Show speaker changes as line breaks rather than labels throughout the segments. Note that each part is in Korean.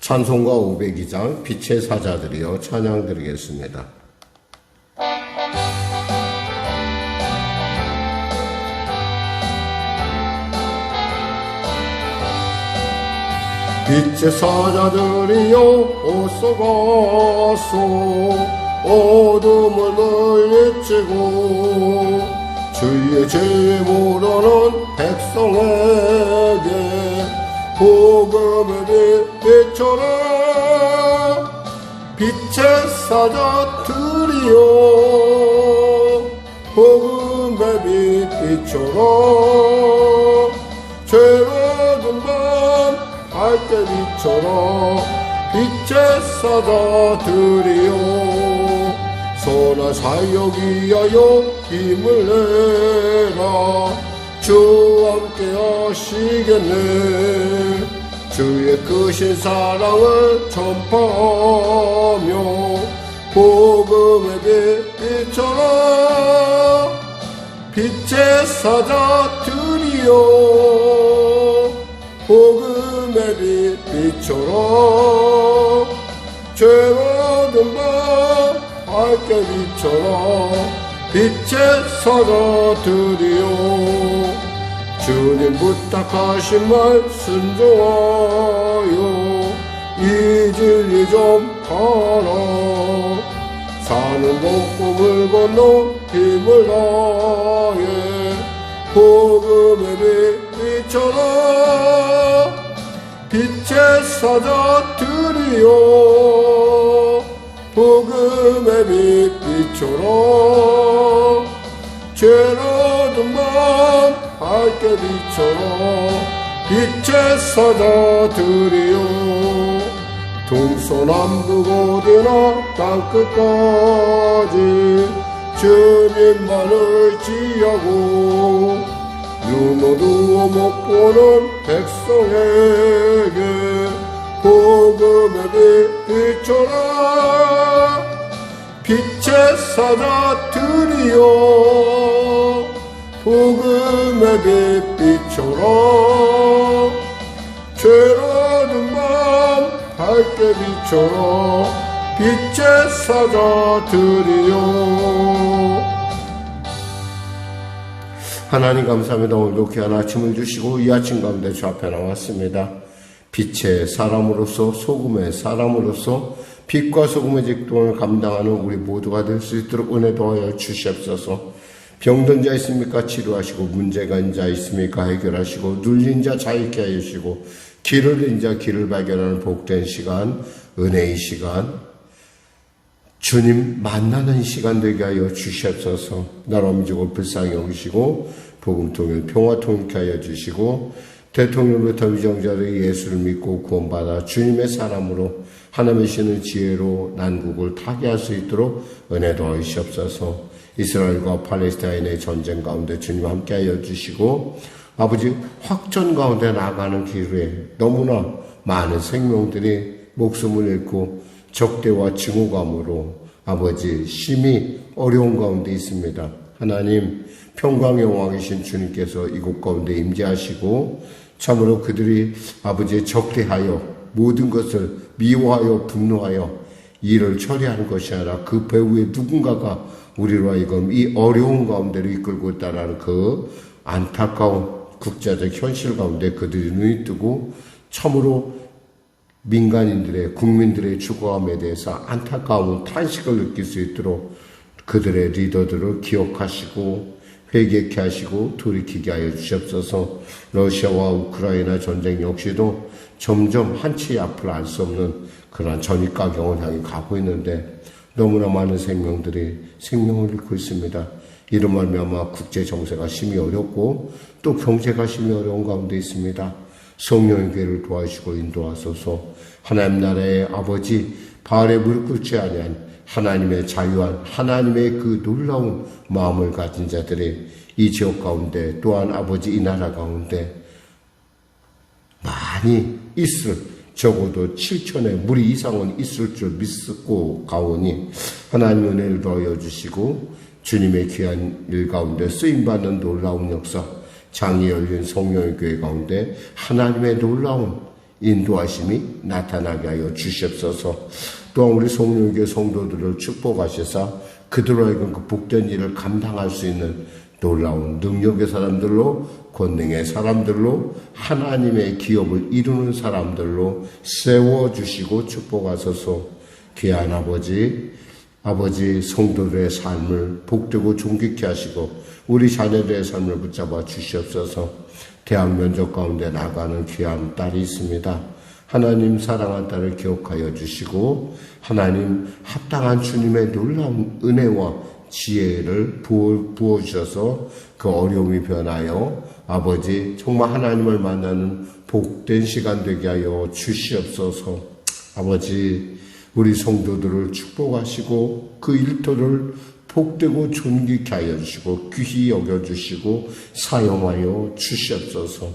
찬송가 502장 빛의 사자들이여 찬양 드리겠습니다. 빛의 사자들이여 어서가소 어둠을 물리치고 주의 죄 모르는 백성에게 복음을 비춰라. 빛의 사자들이여 복음의 빛 비춰라. 죄로운 밤 밝게 비춰라. 빛의 사자들이여 선한 사역 위하여 힘을 내라. 주와 함께 하시겠네. 주의 크신 사랑을 전파하며 복음의 빛 비춰라. 빛의 사자들이여 복음의 빛 비춰라. 죄로운 밤 밝게 비춰라. 빛의 사자들이여 주님 부탁하신 말 순종하여 이 진리 전하라. 사는 복음을 건너 힘을 다해 복음의 빛 비춰라. 빛의 사자들이여 복음의 빛 비춰라. 죄로운 밤 밝게 비춰라. 빛의 사자들이여 동서남북 어디나 땅끝까지 주님만을 지하고 눈 어두워 못 보는 백성에게 복음의 빛 비춰라. 빛의 사자들이여 복음의 빛 비춰라. 죄로운 밤 밝게 비춰라. 빛의 사자들이여. 하나님 감사합니다. 오늘도 귀한 아침을 주시고 이 아침 가운데 주 앞에 나왔습니다. 빛의 사람으로서 소금의 사람으로서 빛과 소금의 직분을 감당하는 우리 모두가 될 수 있도록 은혜 도하여 주시옵소서. 병든 자 있습니까? 치료하시고 문제가 있는 자 있습니까? 해결하시고 눌린 자 자유케 하여 주시고 길을 잃은 자 길을 발견하는 복된 시간, 은혜의 시간, 주님 만나는 시간 되게 하여 주시옵소서. 나라 민족을 불쌍히 여기시고 복음 통일 평화 통일케 하여 주시고 대통령부터 위정자들이 예수를 믿고 구원받아 주님의 사람으로 하나님의 신의 지혜로 난국을 타개할 수 있도록 은혜 도와주시옵소서. 이스라엘과 팔레스타인의 전쟁 가운데 주님 함께하여 주시고 아버지 확전 가운데 나가는 길에 너무나 많은 생명들이 목숨을 잃고 적대와 증오감으로 아버지 심히 어려운 가운데 있습니다. 하나님 평강의 왕이신 주님께서 이곳 가운데 임재하시고 참으로 그들이 아버지 적대하여 모든 것을 미워하여 분노하여 일을 처리하는 것이 아니라 그 배후에 누군가가 우리로 하여금 이 어려운 가운데로 이끌고 있다는 그 안타까운 국제적 현실 가운데 그들이 눈이 뜨고 참으로 민간인들의 국민들의 죽어감에 대해서 안타까운 탄식을 느낄 수 있도록 그들의 리더들을 기억하시고 회개케 하시고 돌이키게 하여 주시옵소서. 러시아와 우크라이나 전쟁 역시도 점점 한치 앞을 알 수 없는 그러한 전입가경을 향해 가고 있는데 너무나 많은 생명들이 생명을 잃고 있습니다. 이로 말미암아 국제 정세가 심히 어렵고 또 경제가 심히 어려운 가운데 있습니다. 성령의 교회를 도와주시고 인도하소서. 하나님 나라의 아버지 바알에 무릎 꿇지 아니한 하나님의 자유한 하나님의 그 놀라운 마음을 가진 자들이 이 지역 가운데 또한 아버지 이 나라 가운데 많이 있을 적어도 7천의 무리 이상은 있을 줄 믿고 가오니 하나님 은혜를 더하여 주시고 주님의 귀한 일 가운데 쓰임받는 놀라운 역사 장이 열린 성령의 교회 가운데 하나님의 놀라운 인도하심이 나타나게 하여 주시옵소서. 또한 우리 송영교회 성도들을 축복하셔서 그들로 하여금 그 복된 일을 감당할 수 있는 놀라운 능력의 사람들로, 권능의 사람들로, 하나님의 기업을 이루는 사람들로 세워주시고 축복하소서. 귀한 아버지 성도들의 삶을 복되고 존귀케 하시고 우리 자녀들의 삶을 붙잡아 주시옵소서. 대학 면접 가운데 나가는 귀한 딸이 있습니다. 하나님 사랑한 딸을 기억하여 주시고 하나님 합당한 주님의 놀라운 은혜와 지혜를 부어주셔서 그 어려움이 변하여 아버지 정말 하나님을 만나는 복된 시간 되게 하여 주시옵소서. 아버지 우리 성도들을 축복하시고 그 일터를 복되고 존귀케 하여 주시고 귀히 여겨주시고 사용하여 주시옵소서.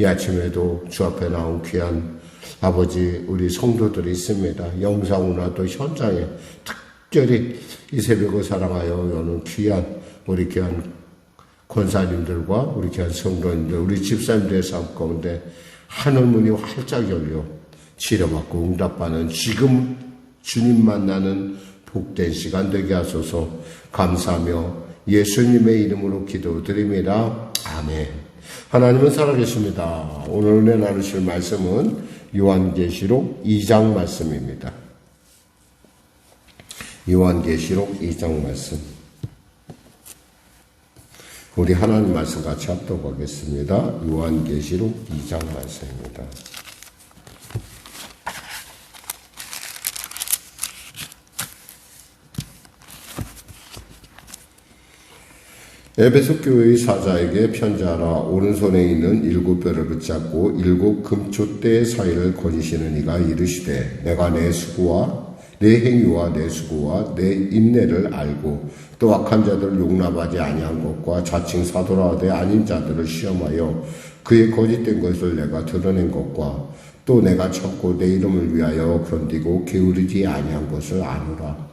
이 아침에도 주 앞에 나온 귀한 아버지 우리 성도들이 있습니다. 영상으로나 또 현장에 특별히 이 새벽을 사랑하여 오는 귀한 우리 귀한 권사님들과 우리 귀한 성도님들, 우리 집사님들의 삶 가운데 하늘문이 활짝 열려 치료받고 응답받는 지금 주님 만나는 복된 시간 되게 하소서. 감사하며 예수님의 이름으로 기도드립니다. 아멘. 하나님은 살아계십니다. 오늘 은혜 나누실 말씀은 요한계시록 2장 말씀입니다. 요한계시록 2장 말씀. 우리 하나님 말씀 같이 합독하겠습니다. 요한계시록 2장 말씀입니다. 에베소 교회의 사자에게 편지하라. 오른손에 있는 7뼈를 붙잡고 7 금촛대 사이를 거니시는 이가 이르시되 내가 내 수고와 내 행위와 내 수고와 내 인내를 알고 또 악한 자들을 용납하지 아니한 것과 자칭 사도라되 아닌 자들을 시험하여 그의 거짓된 것을 내가 드러낸 것과 또 내가 참고 내 이름을 위하여 견디고 게으르지 아니한 것을 아노라.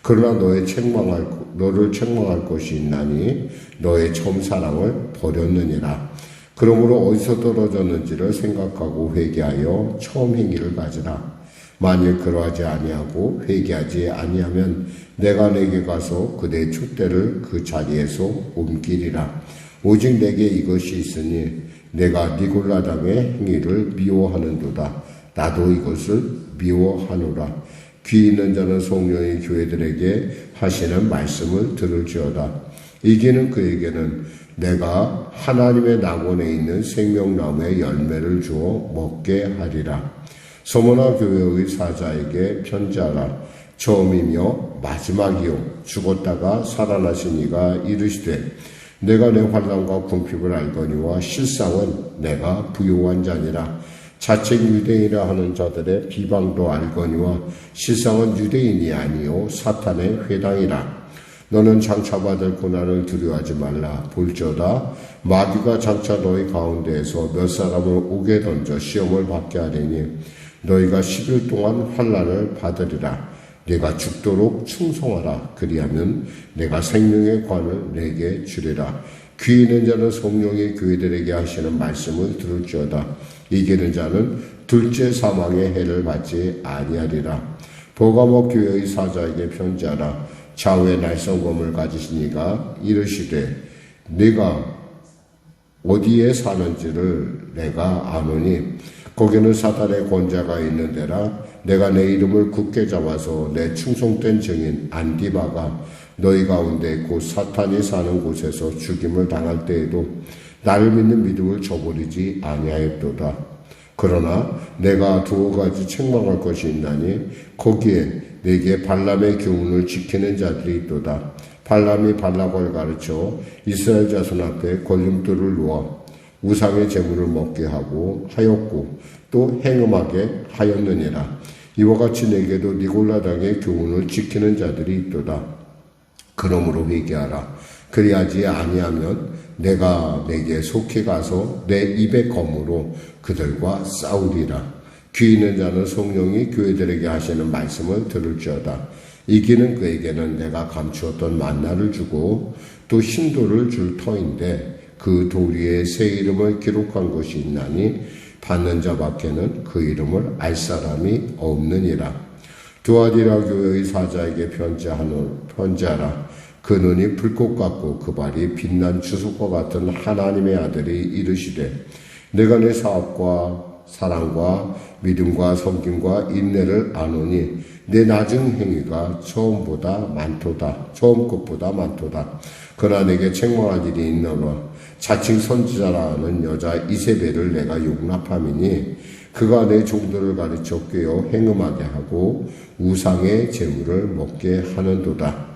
그러나 너를 책망할 것이 있나니 너의 처음 사랑을 버렸느니라. 그러므로 어디서 떨어졌는지를 생각하고 회개하여 처음 행위를 가지라. 만일 그러하지 아니하고 회개하지 아니하면 내가 내게 가서 그대의 촛대를 그 자리에서 옮기리라. 오직 내게 이것이 있으니 내가 니골라당의 행위를 미워하는도다. 나도 이것을 미워하노라. 귀 있는 자는 성령의 교회들에게 하시는 말씀을 들을지어다. 이기는 그에게는 내가 하나님의 낙원에 있는 생명나무의 열매를 주어 먹게 하리라. 서머나 교회의 사자에게 편지하라. 처음이며 마지막이요 죽었다가 살아나신 이가 이르시되 내가 내 환난과 궁핍을 알거니와 실상은 내가 부요한 자니라. 자책 유대인이라 하는 자들의 비방도 알거니와 실상은 유대인이 아니요 사탄의 회당이라. 너는 장차받을 고난을 두려워하지 말라. 볼지어다 마귀가 장차 너희 가운데에서 몇 사람을 옥에 던져 시험을 받게 하리니 너희가 10일 동안 환난을 받으리라. 내가 죽도록 충성하라. 그리하면 내가 생명의 관을 내게 주리라. 귀 있는 자는 성령의 교회들에게 하시는 말씀을 들을지어다. 이기는 자는 둘째 사망의 해를 받지 아니하리라. 버가모 교회의 사자에게 편지하라. 좌우에 날성검을 가지신 이가 이르시되 네가 어디에 사는지를 내가 아노니 거기는 사탄의 권자가 있는 데라. 내가 내 이름을 굳게 잡아서 내 충성된 증인 안디바가 너희 가운데 곧 사탄이 사는 곳에서 죽임을 당할 때에도 나를 믿는 믿음을 저버리지 아니하였도다. 그러나 내가 2가지 책망할 것이 있나니 거기에 내게 발람의 교훈을 지키는 자들이 있도다. 발람이 발락을 가르쳐 이스라엘 자손 앞에 걸림돌을 놓아 우상의 제물을 먹게 하고 하였고 또 행음하게 하였느니라. 이와 같이 내게도 니골라당의 교훈을 지키는 자들이 있도다. 그러므로 회개하라. 그리하지 아니하면 내가 내게 속히 가서 내 입의 검으로 그들과 싸우리라. 귀 있는 자는 성령이 교회들에게 하시는 말씀을 들을지어다. 이기는 그에게는 내가 감추었던 만나를 주고 또 흰돌을 줄 터인데 그 돌 위에 새 이름을 기록한 것이 있나니 받는 자밖에는 그 이름을 알 사람이 없느니라. 두아디라 교회의 사자에게 편지하라. 그 눈이 불꽃 같고 그 발이 빛난 주석과 같은 하나님의 아들이 이르시되 내가 내 사업과 사랑과 믿음과 섬김과 인내를 아노니 내 나중 행위가 처음 것보다 많도다. 그러나 내게 책망할 일이 있노라. 자칭 선지자라는 여자 이세벨을 내가 용납함이니 그가 내 종들을 가르쳐 꿰어 행음하게 하고 우상의 재물을 먹게 하는도다.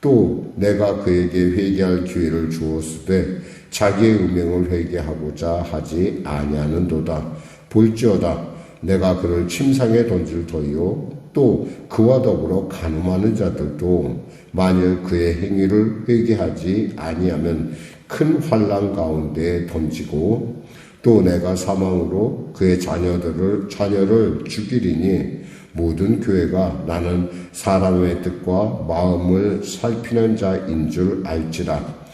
또 내가 그에게 회개할 기회를 주었으되 자기의 음행을 회개하고자 하지 아니하는도다. 볼지어다 내가 그를 침상에 던질 터이요 또 그와 더불어 간음하는 자들도 만일 그의 행위를 회개하지 아니하면 큰 환난 가운데 던지고 또 내가 사망으로 그의 자녀를 죽이리니 모든 교회가 나는 사람의 뜻과 마음을 살피는 자인 줄 알지라.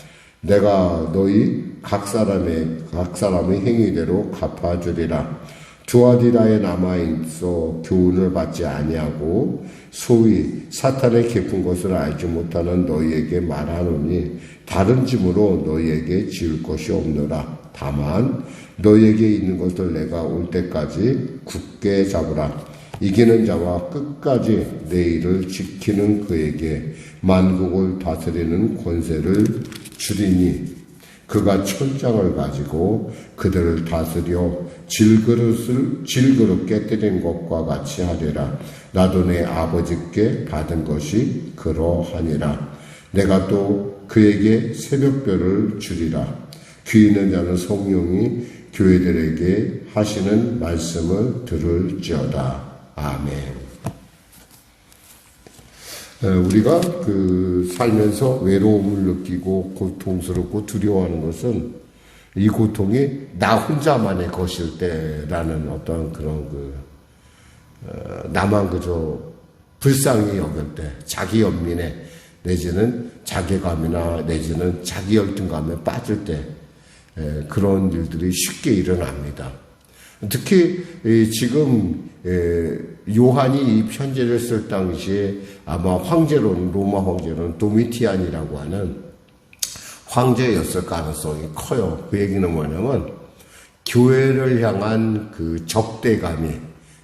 내가 너희 각 사람의 행위대로 갚아주리라. 두아디라에 남아있어 교훈을 받지 아니하고 소위 사탄의 깊은 것을 알지 못하는 너희에게 말하노니 다른 짐으로 너희에게 지을 것이 없노라. 다만 너희에게 있는 것을 내가 올 때까지 굳게 잡으라. 이기는 자와 끝까지 내 일을 지키는 그에게 만국을 다스리는 권세를 주리니 그가 철장을 가지고 그들을 다스려 질그릇 깨뜨린 것과 같이 하리라. 나도 내 아버지께 받은 것이 그러하니라. 내가 또 그에게 새벽별을 주리라. 귀 있는 자는 성령이 교회들에게 하시는 말씀을 들을지어다. 아멘. 우리가 살면서 외로움을 느끼고 고통스럽고 두려워하는 것은 이 고통이 나 혼자만의 것일 때라는 어떤 그런 나만 그저 불쌍히 여길 때, 자기 연민에 내지는 자괴감이나 내지는 자기 열등감에 빠질 때 그런 일들이 쉽게 일어납니다. 특히 지금 요한이 이 편지를 쓸 당시에 아마 로마 황제로는 도미티안이라고 하는 황제였을 가능성이 커요. 그 얘기는 뭐냐면 교회를 향한 그 적대감이,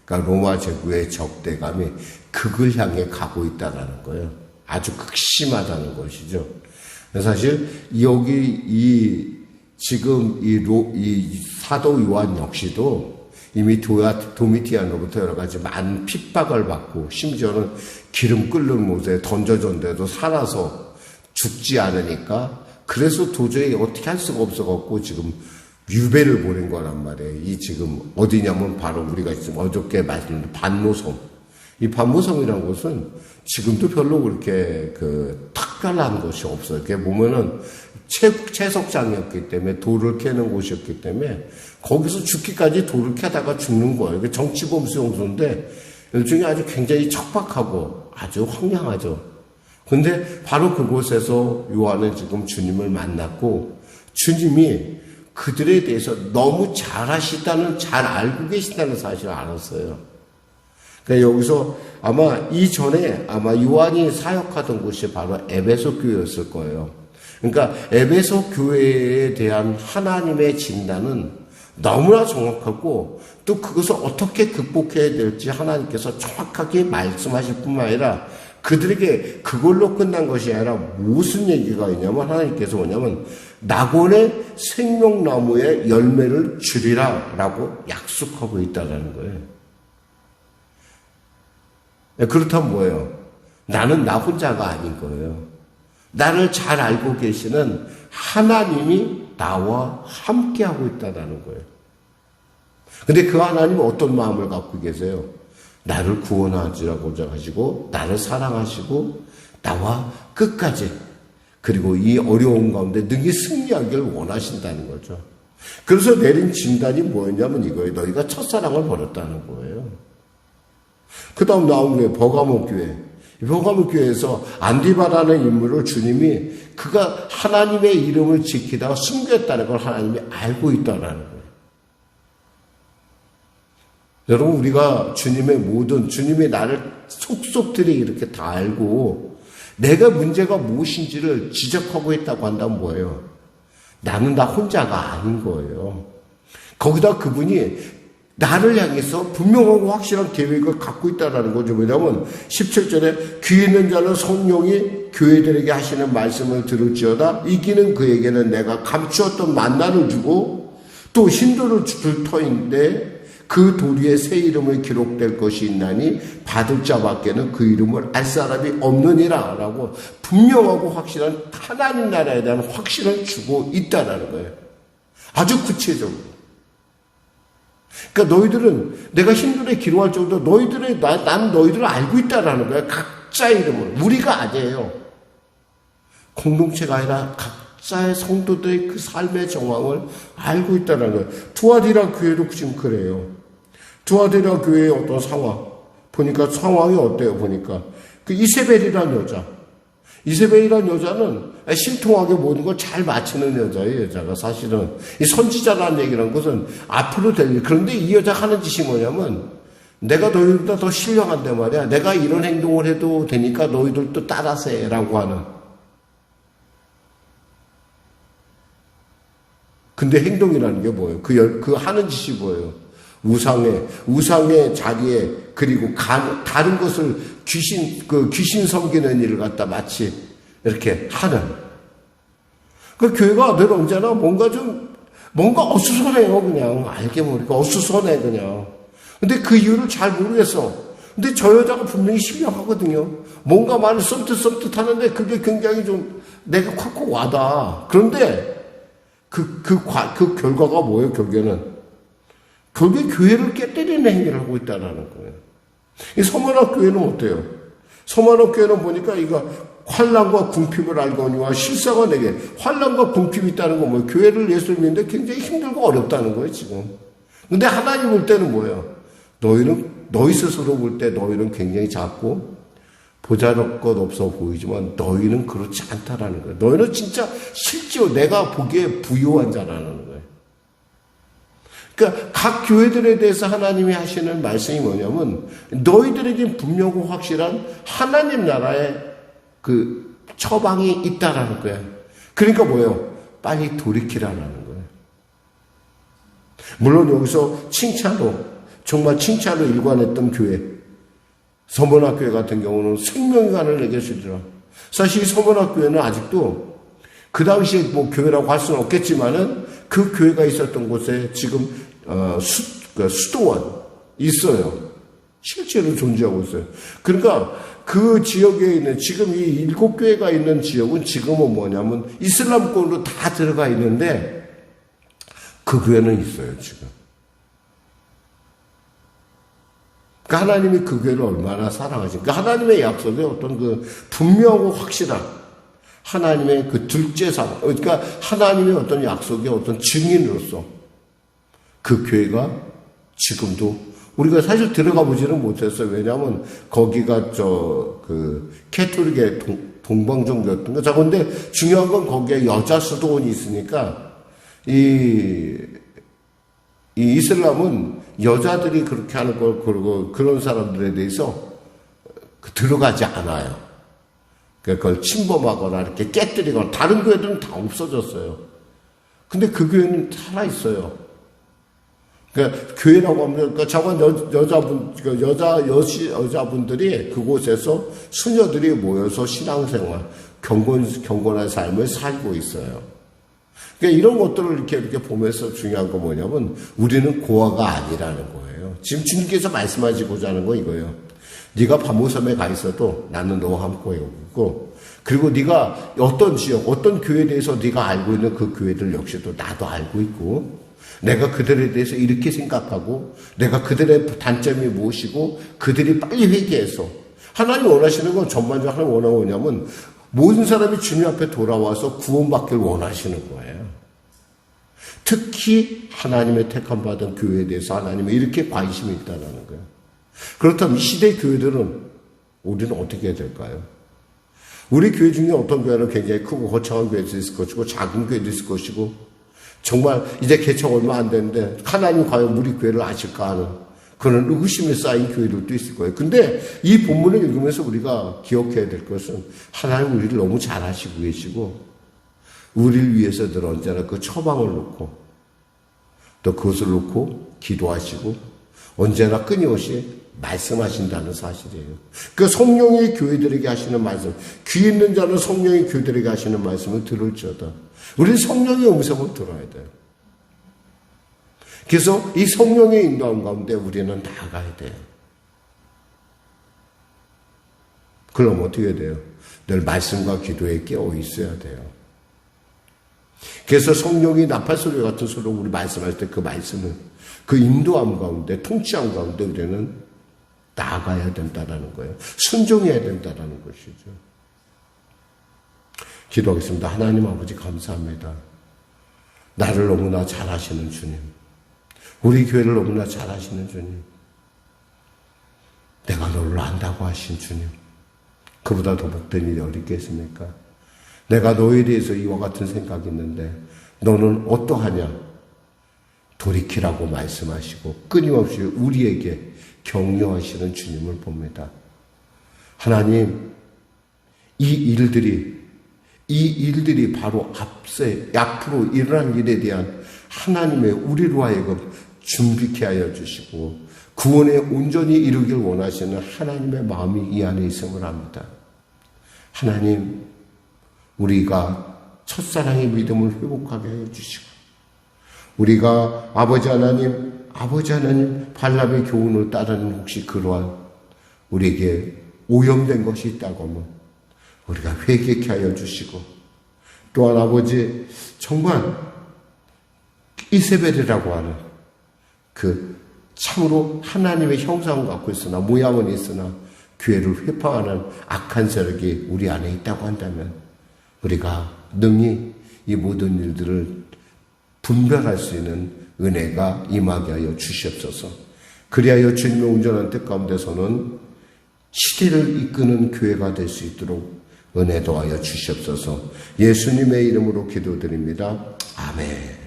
그러니까 로마 제국의 적대감이 극을 향해 가고 있다는 거예요. 아주 극심하다는 것이죠. 사실 여기 지금 이 사도 요한 역시도 이미 도미티안으로부터 여러 가지 많은 핍박을 받고 심지어는 기름 끓는 못에 던져졌는데도 살아서 죽지 않으니까 그래서 도저히 어떻게 할 수가 없어갖고 지금 유배를 보낸 거란 말이에요. 이 지금 어디냐면 바로 우리가 지금 어저께 말씀드린 반모섬. 이 반모섬이라는 곳은 지금도 별로 그렇게 특별한 곳이 없어요. 이렇게 보면은 채석장이었기 때문에 돌을 캐는 곳이었기 때문에 거기서 죽기까지 돌을 캐다가 죽는 거예요. 정치범 수용소인데 일종의 아주 굉장히 척박하고 아주 황량하죠. 근데 바로 그곳에서 요한은 지금 주님을 만났고 주님이 그들에 대해서 너무 잘 알고 계신다는 사실을 알았어요. 그러니까 여기서 아마 이전에 요한이 사역하던 곳이 바로 에베소 교회였을 거예요. 그러니까 에베소 교회에 대한 하나님의 진단은 너무나 정확하고 또 그것을 어떻게 극복해야 될지 하나님께서 정확하게 말씀하실 뿐만 아니라 그들에게 그걸로 끝난 것이 아니라 무슨 얘기가 있냐면 하나님께서 뭐냐면 낙원의 생명나무의 열매를 주리라 라고 약속하고 있다는 거예요. 그렇다면 뭐예요? 나는 나 혼자가 아닌 거예요. 나를 잘 알고 계시는 하나님이 나와 함께하고 있다는 거예요. 근데 그 하나님은 어떤 마음을 갖고 계세요? 나를 구원하시라고자 하시고 나를 사랑하시고 나와 끝까지 그리고 이 어려운 가운데 능히 승리하기를 원하신다는 거죠. 그래서 내린 진단이 뭐였냐면 이거예요. 너희가 첫사랑을 버렸다는 거예요. 그 다음 나온 게 버가모 교회. 버가모 교회에서 안디바라는 인물을 주님이 그가 하나님의 이름을 지키다가 숨겼다는 걸 하나님이 알고 있다는 거예요. 여러분, 우리가 주님의 나를 속속들이 이렇게 다 알고 내가 문제가 무엇인지를 지적하고 있다고 한다면 뭐예요? 나는 나 혼자가 아닌 거예요. 거기다 그분이 나를 향해서 분명하고 확실한 계획을 갖고 있다는 거죠. 왜냐하면 17절에 귀 있는 자는 성령이 교회들에게 하시는 말씀을 들을지어다 이기는 그에게는 내가 감추었던 만나를 주고 또 힌도를 줄 터인데 그 도리에 새 이름을 기록될 것이 있나니 받을 자밖에는 그 이름을 알 사람이 없느니라 라고 분명하고 확실한 하나님 나라에 대한 확신을 주고 있다는 거예요. 아주 구체적으로. 그러니까 너희들은 내가 힌도에 기록할 정도로 난 너희들을 알고 있다는 거예요. 각자의 이름을. 우리가 아니에요. 공동체가 아니라 각자의 성도들의 그 삶의 정황을 알고 있다는 거예요. 투아디라 교회도 지금 그래요. 투아디라 교회의 어떤 상황. 보니까 상황이 어때요? 보니까. 그 이세벨이라는 여자는 신통하게 모든 걸 잘 맞추는 여자예요, 여자가. 사실은. 이 선지자라는 얘기라는 것은 앞으로 될 일. 그런데 이 여자가 하는 짓이 뭐냐면, 내가 너희들보다 더 신령한데 말이야. 내가 이런 행동을 해도 되니까 너희들도 따라서 해라고 하는. 근데 행동이라는 게 뭐예요? 그 하는 짓이 뭐예요? 우상의 자리에, 그리고 다른 것을 귀신 섬기는 일을 갖다 마치 이렇게 하는. 그 교회가 늘 언제나 뭔가 어수선해요, 그냥. 알게 모르니까 어수선해, 그냥. 근데 그 이유를 잘 모르겠어. 근데 저 여자가 분명히 신령하거든요. 뭔가 많이 썸뜻 하는데 그게 굉장히 좀 내가 콱콱 와닿아. 그런데 그 결과가 뭐예요, 결국에는? 결국에 교회를 깨뜨리는 행위를 하고 있다는 거예요. 이 서문학 교회는 어때요? 서문학 교회는 보니까 이거 환난과 궁핍을 알거니와 실사가 내게 환난과 궁핍이 있다는 건 뭐예요? 교회를 예수를 믿는데 굉장히 힘들고 어렵다는 거예요, 지금. 근데 하나님 볼 때는 뭐예요? 너희 스스로 볼 때 너희는 굉장히 작고 보잘것 없어 보이지만 너희는 그렇지 않다라는 거예요. 너희는 진짜 실제로 내가 보기에 부유한 자라는 거예요. 그러니까 각 교회들에 대해서 하나님이 하시는 말씀이 뭐냐면 너희들에게 분명하고 확실한 하나님 나라의 그 처방이 있다라는 거예요. 그러니까 뭐예요? 빨리 돌이키라는 거예요. 물론 여기서 정말 칭찬으로 일관했던 교회, 서문학교회 같은 경우는 생명관을 내게 주더라. 사실 서문학교회는 아직도 그 당시에 뭐 교회라고 할 수는 없겠지만은 그 교회가 있었던 곳에 지금 수도원 있어요. 실제로 존재하고 있어요. 그러니까 그 지역에 있는 지금 이 7교회가 있는 지역은 지금은 뭐냐면 이슬람권으로 다 들어가 있는데 그 교회는 있어요, 지금. 그러니까 하나님이 그 교회를 얼마나 사랑하십니까? 그러니까 하나님의 약속에 어떤 그 분명하고 확실한 하나님의 그 둘째 사랑, 그러니까 하나님의 어떤 약속의 어떤 증인으로서 그 교회가 지금도 우리가 사실 들어가 보지는 못했어요. 왜냐하면 거기가 캐톨릭의 동방종교였던 거. 자, 근데 중요한 건 거기에 여자 수도원이 있으니까 이 이슬람은 여자들이 그렇게 하는 걸, 그리고 그런 사람들에 대해서 들어가지 않아요. 그걸 침범하거나 이렇게 깨뜨리거나, 다른 교회들은 다 없어졌어요. 근데 그 교회는 살아있어요. 그러니까 교회라고 하면, 여자분들이 그곳에서 수녀들이 모여서 신앙생활, 경건한 삶을 살고 있어요. 그러니까 이런 것들을 이렇게 보면서 중요한 건 뭐냐면 우리는 고아가 아니라는 거예요. 지금 주님께서 말씀하시고자 하는 건 이거예요. 네가 바모섬에 가 있어도 나는 너와 함께 있고, 그리고 네가 어떤 지역, 어떤 교회에 대해서 네가 알고 있는 그 교회들 역시도 나도 알고 있고, 내가 그들에 대해서 이렇게 생각하고, 내가 그들의 단점이 무엇이고, 그들이 빨리 회개해서 하나님 원하시는 건 전반적으로 하나님 원하는 거냐면 모든 사람이 주님 앞에 돌아와서 구원받기를 원하시는 거예요. 특히 하나님의 택함 받은 교회에 대해서 하나님은 이렇게 관심이 있다는 거예요. 그렇다면 이 시대 교회들은 우리는 어떻게 해야 될까요? 우리 교회 중에 어떤 교회는 굉장히 크고 거창한 교회도 있을 것이고 작은 교회도 있을 것이고, 정말 이제 개척 얼마 안 됐는데 하나님 과연 우리 교회를 아실까 하는 그런 의구심에 쌓인 교회들도 있을 거예요. 근데 이 본문을 읽으면서 우리가 기억해야 될 것은 하나님 우리를 너무 잘 아시고 계시고 우리를 위해서 늘 언제나 그 처방을 놓고 또 그것을 놓고 기도하시고 언제나 끊임없이 말씀하신다는 사실이에요. 그 성령이 교회들에게 하시는 말씀, 귀 있는 자는 성령이 교회들에게 하시는 말씀을 들을지어다. 우리는 성령의 음성을 들어야 돼요. 그래서 이 성령의 인도함 가운데 우리는 나아가야 돼요. 그럼 어떻게 돼요? 늘 말씀과 기도에 깨어 있어야 돼요. 그래서 성령이 나팔소리 같은 소리로 우리 말씀할 때 그 말씀을 그 인도함 가운데 통치함 가운데 우리는 나아가야 된다는 거예요. 순종해야 된다는 것이죠. 기도하겠습니다. 하나님 아버지 감사합니다. 나를 너무나 잘 아시는 주님. 우리 교회를 너무나 잘 아시는 주님. 내가 너를 안다고 하신 주님. 그보다 더 복된 일이 어디 있겠습니까? 내가 너에 대해서 이와 같은 생각이 있는데 너는 어떠하냐? 돌이키라고 말씀하시고 끊임없이 우리에게 격려하시는 주님을 봅니다. 하나님, 이 일들이 바로 앞으로 일어날 일에 대한 하나님의 우리로 하여금 준비케 하여 주시고 구원에 온전히 이루길 원하시는 하나님의 마음이 이 안에 있음을 압니다. 하나님, 우리가 첫사랑의 믿음을 회복하게 하여 주시고 우리가 아버지 하나님 발람의 교훈을 따르는 혹시 그러한 우리에게 오염된 것이 있다고 하면 우리가 회개케 하여 주시고 또한 아버지 정말 이세벨이라고 하는 그 참으로 하나님의 형상을 갖고 있으나 모양은 있으나 교회를 회파하는 악한 세력이 우리 안에 있다고 한다면 우리가 능히 이 모든 일들을 분별할 수 있는 은혜가 임하게 하여 주시옵소서. 그리하여 주님의 온전한 뜻 가운데서는 시대를 이끄는 교회가 될 수 있도록 은혜 더하여 주시옵소서. 예수님의 이름으로 기도드립니다. 아멘.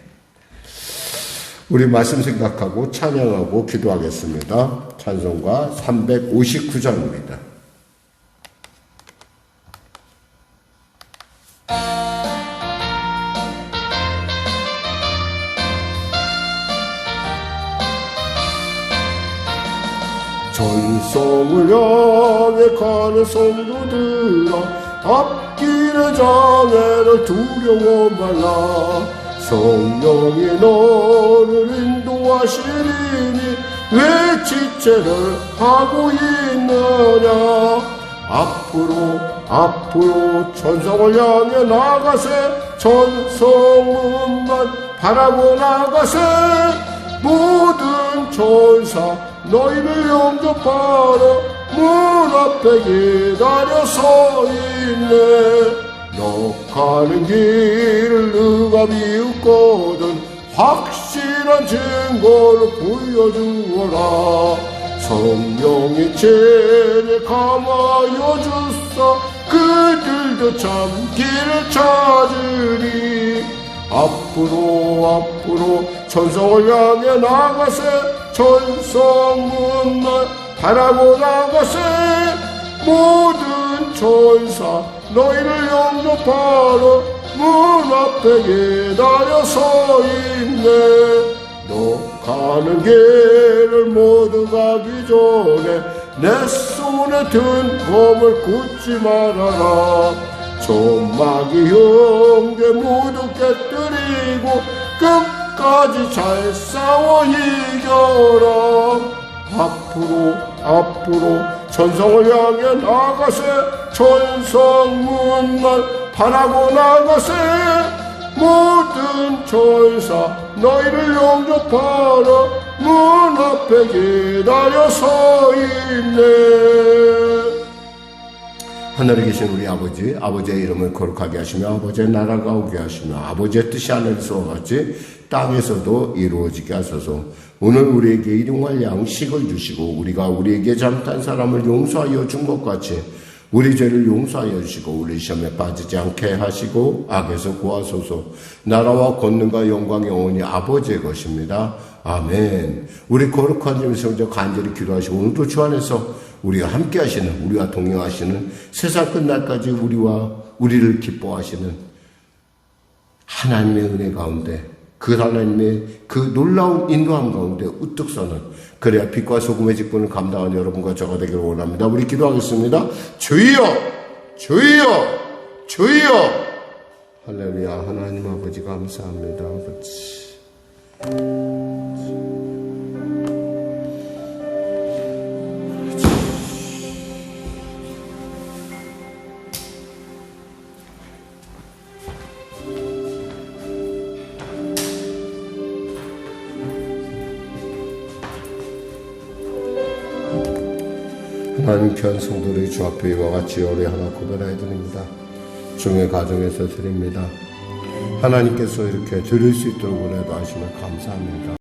우리 말씀 생각하고 찬양하고 기도하겠습니다. 찬송가 359장입니다. 전성을 향해 가는 성도들아 앞길의 장애를 두려워 말라. 성령이 너를 인도하시리니 왜 지체를 하고 있느냐. 앞으로 천성을 향해 나가세. 천성문만 바라고 나가세. 모든 천사 너희를 영접하러 문 앞에 기다려 서 있네. 너 가는 길을 누가 비웃거든 확실한 증거를 보여주어라. 성령이 죄를 감하여 주사 그들도 참 길을 찾으리. 앞으로 천성을 향해 나가세. 천성문만 바라고 나가세. 모든 천사 너희를 영접하러 문 앞에 기다려 서 있네. 너 가는 길을 모두 가기 전에 내 손에 든 검을 굳지 말아라. 조막이 형제 모두 깨뜨리고 끝까지 잘 싸워 이겨라. 앞으로 천성을 향해 나가세. 천성문만 바라고 나가세. 모든 천사 너희를 영접하러 문 앞에 기다려 서 있네. 하늘에 계신 우리 아버지의 이름을 거룩하게 하시며 아버지의 나라가 오게 하시며 아버지의 뜻이 하늘에서와 같이 땅에서도 이루어지게 하소서. 오늘 우리에게 일용할 양식을 주시고 우리가 우리에게 잘못한 사람을 용서하여 준 것 같이 우리 죄를 용서하여 주시고 우리 시험에 빠지지 않게 하시고 악에서 구하소서. 나라와 권능과 영광이 영원히 아버지의 것입니다. 아멘. 우리 거룩한 주님 성자 간절히 기도하시고 오늘도 주 안에서 우리와 함께 하시는, 우리와 동행하시는, 세상 끝날까지 우리를 기뻐하시는 하나님의 은혜 가운데, 그 하나님의 그 놀라운 인도함 가운데 우뚝 서는, 그래야 빛과 소금의 직분을 감당하는 여러분과 저가 되기를 원합니다. 우리 기도하겠습니다. 주여, 주여, 주여. 할렐루야. 하나님 아버지 감사합니다. 아버지. 하나님 귀한 성도들이 주 앞에 이와 같이 열애 하나 구별하여 드립니다. 중의 가정에서 드립니다. 하나님께서 이렇게 드릴 수 있도록 은혜도 하시면 감사합니다.